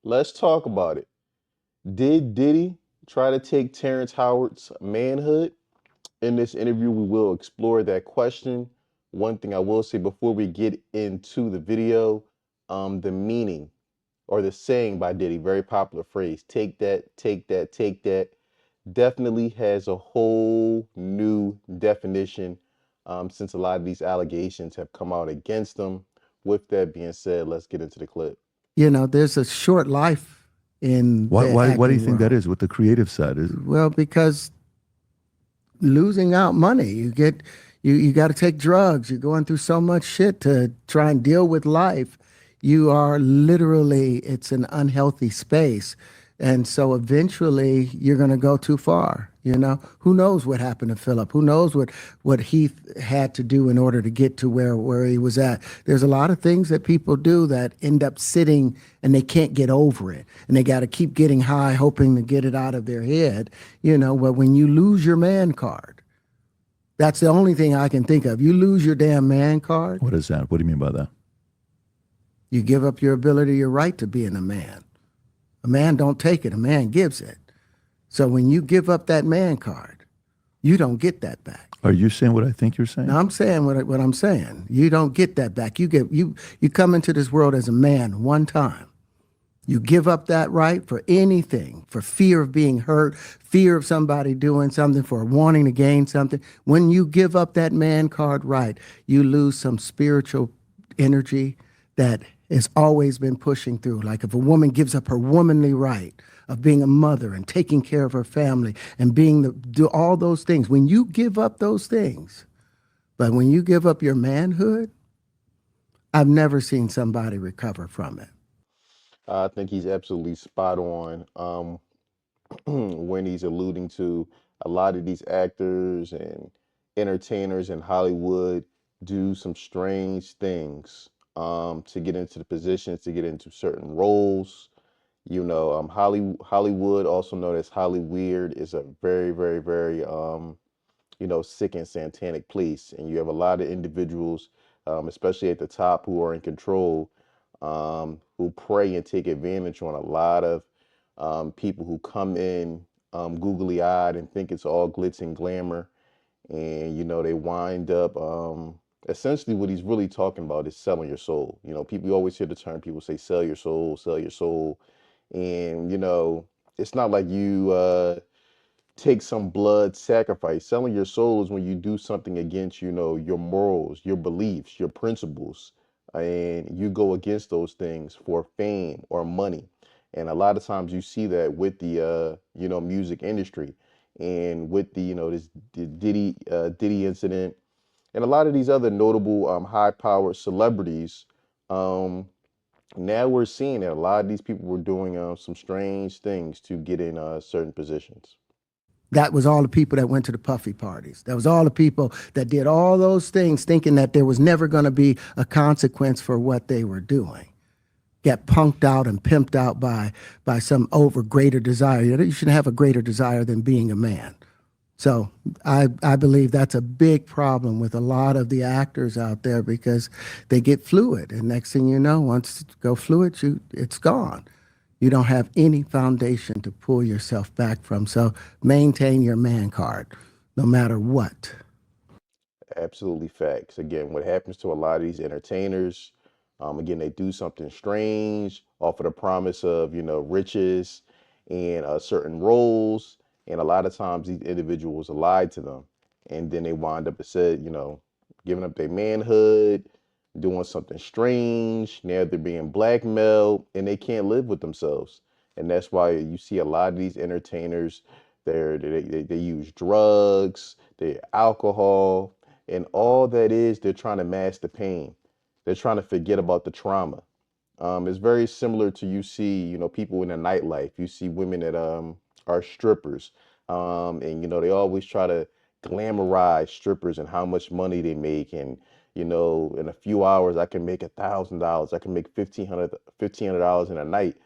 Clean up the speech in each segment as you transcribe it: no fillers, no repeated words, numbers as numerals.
Let's talk about it. Did Diddy try to take Terrance Howard's manhood? In this interview, we will explore that question. One thing I will say before we get into the video, the meaning or the saying by Diddy, very popular phrase, take that, take that, take that, definitely has a whole new definition since a lot of these allegations have come out against him. With that being said, let's get into the clip. There's a short life in Why, the why, why do you acting think that world. is with the creative side? Well, because losing out money, you got to take drugs. You're going through so much shit to try and deal with life. You are literally, it's an unhealthy space. And so eventually you're going to go too far. Who knows what happened to Philip? Who knows what he had to do in order to get to where he was at? There's a lot of things that people do that end up sitting and they can't get over it. And they got to keep getting high, hoping to get it out of their head. But when you lose your man card, that's the only thing I can think of. You lose your damn man card, What is that? What do you mean by that? you give up your ability, your right to being a man. A man don't take it, a man gives it. So when you give up that man card, you don't get that back. Are you saying what I think you're saying? Now I'm saying what I'm saying. You don't get that back. You come into this world as a man one time. You give up that right for anything, for fear of being hurt, fear of somebody doing something, for wanting to gain something. When you give up that man card right, you lose some spiritual energy that has always been pushing through. Like if a woman gives up her womanly right of being a mother and taking care of her family and do all those things, when you give up those things, but when you give up your manhood, I've never seen somebody recover from it. I think he's absolutely spot on when he's alluding to a lot of these actors and entertainers in Hollywood do some strange things to get into the positions, to get into certain roles. Hollywood, also known as Hollyweird, is a very, very, very sick and satanic place. And you have a lot of individuals, especially at the top, who are in control, who prey and take advantage on a lot of people who come in googly eyed and think it's all glitz and glamour. And, they wind up essentially what he's really talking about is selling your soul. People, you always hear the term, people say, sell your soul, sell your soul. And, it's not like you take some blood sacrifice. Selling your soul is when you do something against, your morals, your beliefs, your principles, and you go against those things for fame or money. And a lot of times you see that with the, music industry and with the, the Diddy incident and a lot of these other notable high-powered celebrities. Um, Now we're seeing that a lot of these people were doing some strange things to get in certain positions. That was all the people that went to the puffy parties. That was all the people that did all those things thinking that there was never going to be a consequence for what they were doing. Get punked out and pimped out by some over greater desire. You shouldn't have a greater desire than being a man. So I believe that's a big problem with a lot of the actors out there because they get fluid. And next thing you know, once you go fluid, it's gone. You don't have any foundation to pull yourself back from. So maintain your man card no matter what. Absolutely facts. Again, what happens to a lot of these entertainers, again, they do something strange, offer the promise of, riches and certain roles. And a lot of times these individuals are lied to them. And then they wind up, said, giving up their manhood, doing something strange. Now they're being blackmailed and they can't live with themselves. And that's why you see a lot of these entertainers, they use drugs, they alcohol, and all that is, they're trying to mask the pain. They're trying to forget about the trauma. It's very similar to you see, people in the nightlife. You see women that are strippers, and they always try to glamorize strippers and how much money they make, and in a few hours I can make $1,000. I can make $1,500 in a night.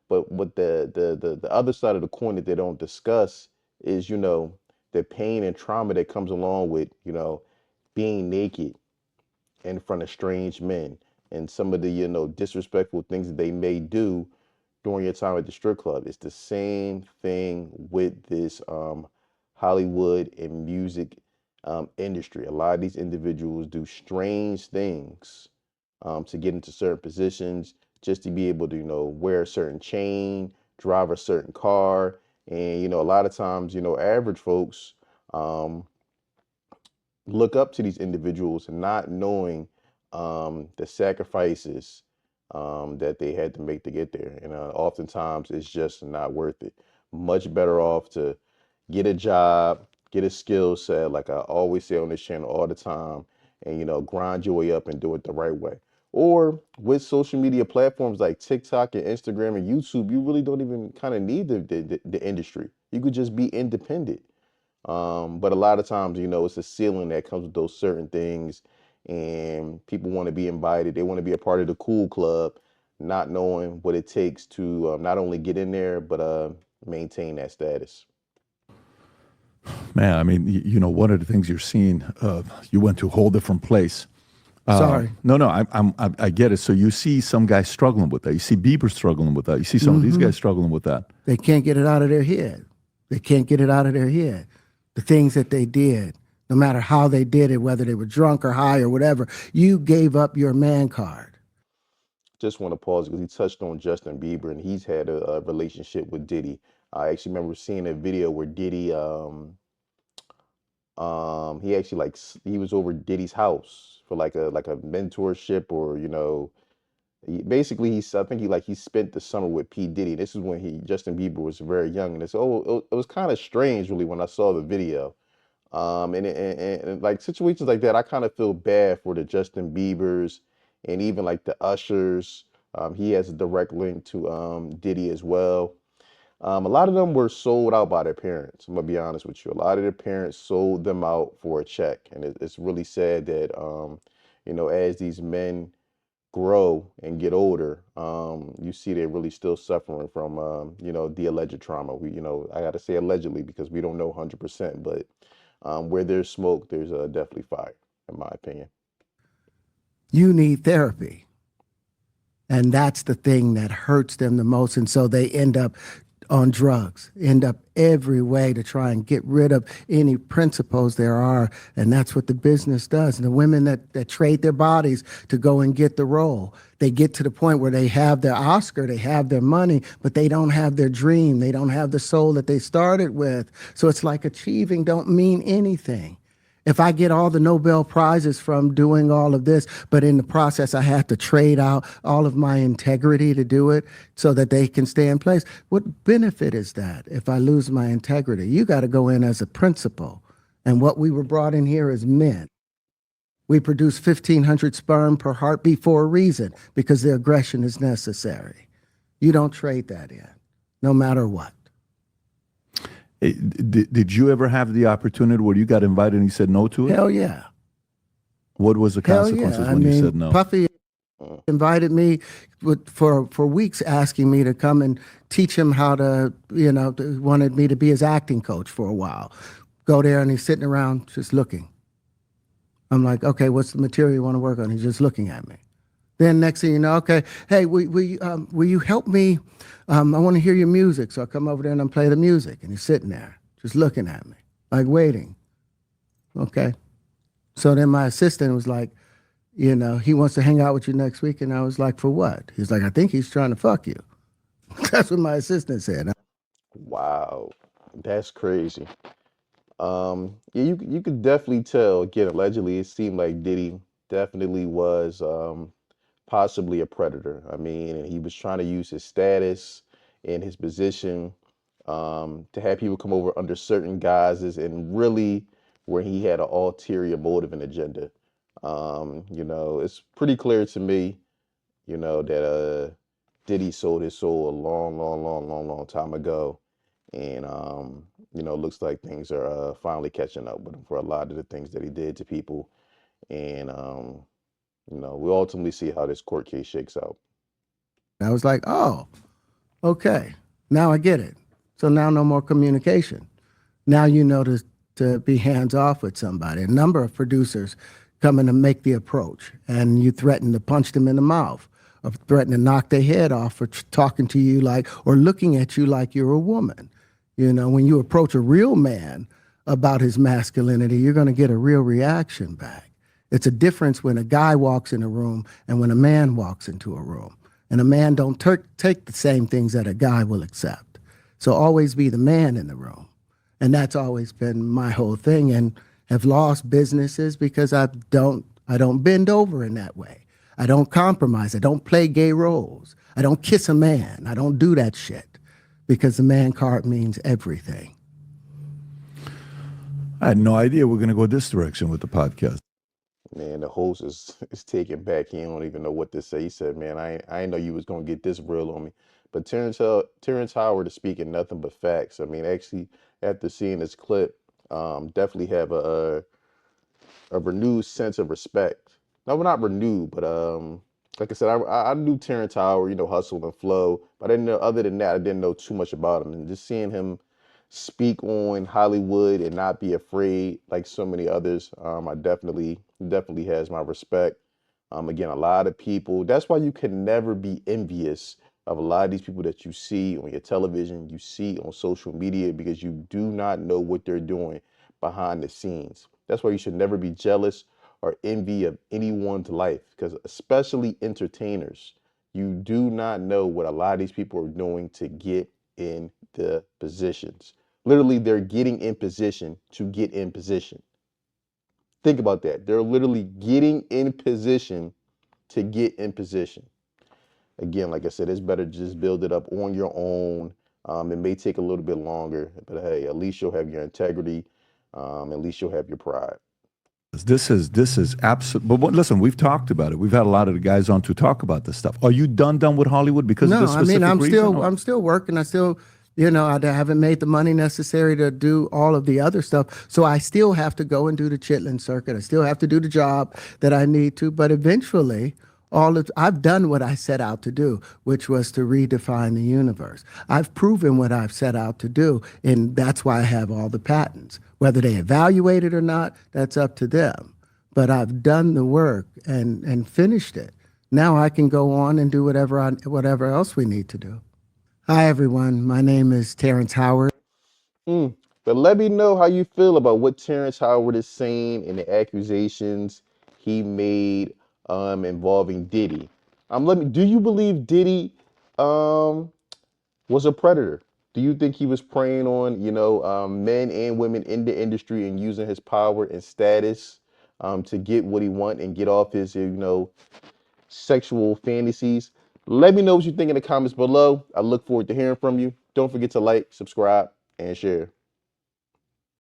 But what the other side of the coin that they don't discuss is, the pain and trauma that comes along with, being naked in front of strange men and some of the disrespectful things that they may do during your time at the strip club. It's the same thing with this Hollywood and music industry. A lot of these individuals do strange things to get into certain positions, just to be able to, wear a certain chain, drive a certain car. And, a lot of times, average folks um, look up to these individuals and not knowing the sacrifices that they had to make to get there. And oftentimes it's just not worth it. Much better off to get a job, get a skill set, like I always say on this channel all the time, and grind your way up and do it the right way. Or with social media platforms like TikTok and Instagram and YouTube, you really don't even kind of need the industry. You could just be independent. But a lot of times, it's a ceiling that comes with those certain things, and people want to be invited. They want to be a part of the cool club, not knowing what it takes to not only get in there, but maintain that status. Man, I mean, one of the things you're seeing, you went to a whole different place. Sorry. No, I get it. So you see some guys struggling with that. You see Bieber struggling with that. You see some of these guys struggling with that. They can't get it out of their head. They can't get it out of their head. The things that they did, no matter how they did it, whether they were drunk or high or whatever, you gave up your man card. Just want to pause because he touched on Justin Bieber, and he's had a relationship with Diddy. I actually remember seeing a video where Diddy he actually he was over Diddy's house for like a mentorship, or basically I think he spent the summer with P Diddy. This is when Justin Bieber was very young, and it was kind of strange really when I saw the video. And like situations like that, I kind of feel bad for the Justin Biebers and even like the Ushers. He has a direct link to Diddy as well. A lot of them were sold out by their parents. I'm gonna be honest with you. A lot of their parents sold them out for a check, and it's really sad that as these men grow and get older, you see they're really still suffering from the alleged trauma. I got to say allegedly because we don't know 100%, but where there's smoke, there's definitely fire, in my opinion. You need therapy. And that's the thing that hurts them the most. And so they end up on drugs, end up every way to try and get rid of any principles there are. And that's what the business does. And the women that trade their bodies to go and get the role, they get to the point where they have their Oscar, they have their money, but they don't have their dream. They don't have the soul that they started with. So it's like achieving don't mean anything. If I get all the Nobel Prizes from doing all of this, but in the process I have to trade out all of my integrity to do it so that they can stay in place, what benefit is that if I lose my integrity? You got to go in as a principal. And what we were brought in here as men. We produce 1,500 sperm per heartbeat for a reason, because the aggression is necessary. You don't trade that in, no matter what. Did you ever have the opportunity where you got invited and you said no to it? Hell yeah. What was the consequences when you said no? Puffy invited me for weeks, asking me to come and teach him how to, wanted me to be his acting coach for a while. Go there and he's sitting around just looking. I'm like, okay, what's the material you want to work on? He's just looking at me. Then next thing you know, okay, hey, will you help me? I want to hear your music. So I come over there and I play the music. And he's sitting there just looking at me, like waiting. Okay. So then my assistant was like, he wants to hang out with you next week. And I was like, for what? He's like, I think he's trying to fuck you. That's what my assistant said. Wow, that's crazy. Yeah, you could definitely tell. Again, allegedly, it seemed like Diddy definitely was possibly a predator. I mean, and he was trying to use his status and his position to have people come over under certain guises, and really where he had an ulterior motive and agenda. It's pretty clear to me, that Diddy sold his soul a long, long, long, long, long time ago. And, looks like things are finally catching up with him for a lot of the things that he did to people. And, we'll ultimately see how this court case shakes out. I was like, oh, okay, now I get it. So now no more communication. Now you know to be hands off with somebody. A number of producers come in to make the approach, and you threaten to punch them in the mouth. or threaten to knock their head off for talking to you like, or looking at you like you're a woman. You know, when you approach a real man about his masculinity, you're going to get a real reaction back. It's a difference when a guy walks in a room and when a man walks into a room. And a man don't take the same things that a guy will accept. So always be the man in the room. And that's always been my whole thing, and have lost businesses because I don't bend over in that way. I don't compromise. I don't play gay roles. I don't kiss a man. I don't do that shit because the man card means everything. I had no idea we're going to go this direction with the podcast. Man, the host is taken back. He don't even know what to say. He said, "Man, I ain't know you was gonna get this real on me." But Terrance Howard is speaking nothing but facts. I mean, actually, after seeing this clip, definitely have a renewed sense of respect. No, well, not renewed, but like I said, I knew Terrance Howard, you know, hustle and flow, but I didn't know. Other than that, I didn't know too much about him. And just seeing him speak on Hollywood and not be afraid like so many others, I definitely has my respect. Again, a lot of people. That's why you can never be envious of a lot of these people that you see on your television, you see on social media, because you do not know what they're doing behind the scenes. That's why you should never be jealous or envy of anyone's life, because especially entertainers, you do not know what a lot of these people are doing to get in the positions. Literally, they're getting in position to get in position. Think about that. They're literally getting in position to get in position. Again, like I said, it's better to just build it up on your own. It may take a little bit longer, but hey, at least you'll have your integrity. At least you'll have your pride. This is absolute. But listen, we've talked about it. We've had a lot of the guys on to talk about this stuff. Are you done with Hollywood because of No, this I mean, specific reason? I'm still working. I still, you know, I haven't made the money necessary to do all of the other stuff. So I still have to go and do the chitlin circuit. I still have to do the job that I need to. But eventually, I've done what I set out to do, which was to redefine the universe. I've proven what I've set out to do, and that's why I have all the patents. Whether they evaluate it or not, that's up to them. But I've done the work and finished it. Now I can go on and do whatever else we need to do. Hi, everyone. My name is Terrance Howard. But let me know how you feel about what Terrance Howard is saying and the accusations he made involving Diddy. Do you believe Diddy um, was a predator? Do you think he was preying on, men and women in the industry and using his power and status to get what he want and get off his, sexual fantasies? Let me know what you think in the comments below. I look forward to hearing from you. Don't forget to like, subscribe, and share.